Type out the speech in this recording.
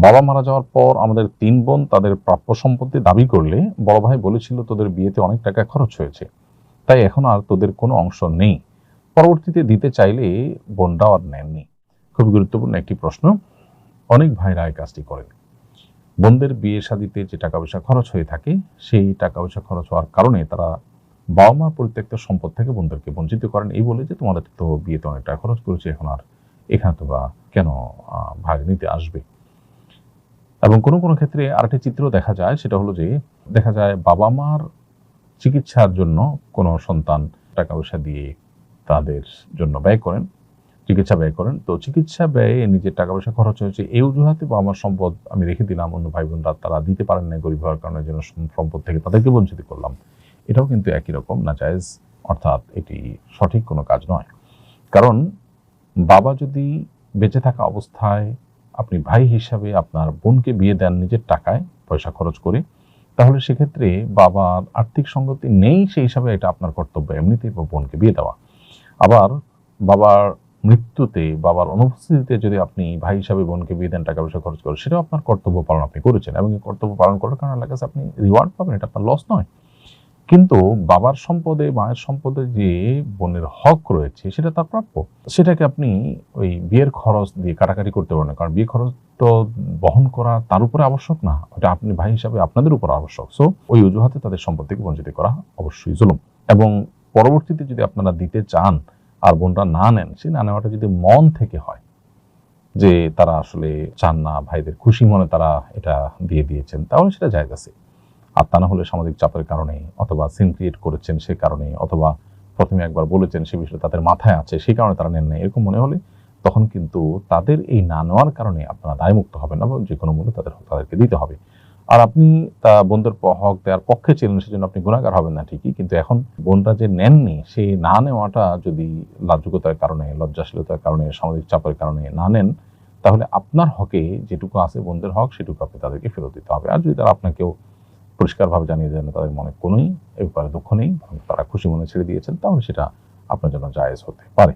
বাবা মারা যাওয়ার পর আমাদের ৩ বোন তাদের প্রাপ্য সম্পত্তি দাবি করলে বড় ভাই বলেছিল, তোদের বিয়েতে অনেক টাকা খরচ হয়েছে, তাই এখন আর তোদের কোনো অংশ নেই। পরবর্তীতে দিতে চাইলে বোনরাও আর নেননি। খুব গুরুত্বপূর্ণ একটি প্রশ্ন। অনেক ভাইরা এই কাজটি করেন। বোনদের বিয়ে শাদিতে যে টাকা পয়সা খরচ হয়ে থাকে, সেই টাকা পয়সা খরচ হওয়ার কারণে তারা বাবা মার পরিত্যক্ত সম্পদ থেকে বোনদেরকে বঞ্চিত করেন, এই বলে যে তোমাদের তো বিয়েতে অনেক টাকা খরচ করেছে, এখন আর এখানে তোমরা কেন ভাগ নিতে আসবে। এবং কোনো কোনো ক্ষেত্রে আরেকটি চিত্র দেখা যায়, সেটা হলো যে দেখা যায় বাবা মার চিকিৎসার জন্য কোনো সন্তান টাকা পয়সা দিয়ে তাদের জন্য ব্যয় করেন, চিকিৎসা ব্যয় করেন। তো চিকিৎসা ব্যয়ে নিজের টাকা পয়সা খরচ হয়েছে এই অজুহাতে বাবা মার সম্পদ আমি রেখে দিলাম, অন্য ভাই বোনরা তারা দিতে পারেন না গরিব হওয়ার কারণে, যেন সম্পদ থেকে তাদেরকে বঞ্চিত করলাম। এটাও কিন্তু একই রকম নাজায়েজ, অর্থাৎ এটি সঠিক কোনো কাজ নয়। কারণ বাবা যদি বেঁচে থাকা অবস্থায় আপনি ভাই হিসাবে আপনার বোনকে বিয়ে দেন নিজের টাকায় পয়সা খরচ করে, তাহলে সেক্ষেত্রে বাবার আর্থিক সঙ্গতি নেই, সেই হিসাবে এটা আপনার কর্তব্য এমনিতেই বোনকে বিয়ে দেওয়া। আবার বাবার মৃত্যুতে, বাবার অনুপস্থিতিতে যদি আপনি ভাই হিসাবে বোনকে বিয়ে দেন, টাকা পয়সা খরচ করেন, সেটাও আপনার কর্তব্য পালন আপনি করেছেন, এবং এই কর্তব্য পালন করার কারণে আল্লাহর কাছে আপনি রিওয়ার্ড পাবেন, এটা আপনার লস নয়। কিন্তু বাবার সম্পদে, মায়ের সম্পদে যে বোনের হক রয়েছে সেটা তার প্রাপ্য, সেটাকে আপনি ওই বিয়ের খরচ দিয়ে কাটাকাটি করতে পারেন না। কারণ বিয়ে খরচ তো বহন করা তার উপরে আবশ্যক না, ওটা আপনি ভাই হিসাবে আপনাদের উপর আবশ্যক। সো ওই অজুহাতে তাদের সম্পদ থেকে বঞ্চিত করা অবশ্যই জুলুম। এবং পরবর্তীতে যদি আপনারা দিতে চান আর বোনরা না নেন, সেই না নেওয়াটা যদি মন থেকে হয়, যে তারা আসলে চান না, ভাইদের খুশি মনে তারা এটা দিয়ে দিয়েছেন, তাহলে সেটা জায়েজ আছে। আর তা না হলে সামাজিক চাপের কারণে, অথবা সিন ক্রিয়েট করেছেন সে কারণে, অথবা প্রথমে একবার বলেছেন সে বিষয়ে তাদের মাথায় আছে সেই কারণে তারা নেন না, এরকম মনে হলে তখন কিন্তু তাদের এই না নেওয়ার কারণে আপনারা দায়মুক্ত হবেন না, যে কোনো মূল্যে তাদেরকে দিতে হবে। আর আপনি তা বোনদের হক দেওয়ার পক্ষে ছিলেন, সেজন্য আপনি গুনাহগার হবেন না ঠিকই, কিন্তু এখন বোনরা যে নেননি, সেই না নেওয়াটা যদি লাজুকতার কারণে, লজ্জাশীলতার কারণে, সামাজিক চাপের কারণে না নেন, তাহলে আপনার হকে যেটুকু আছে বোনদের হক, সেটুকু আপনি তাদেরকে ফেরত দিতে হবে। আর যদি তারা আপনাকেও পরিষ্কারভাবে জানিয়ে দেন তাদের মনে কোনোই এ ব্যাপারে দুঃখ নেই, তারা খুশি মনে ছেড়ে দিয়েছেন, তাহলে সেটা আপনার জন্য জায়েজ হতে পারে।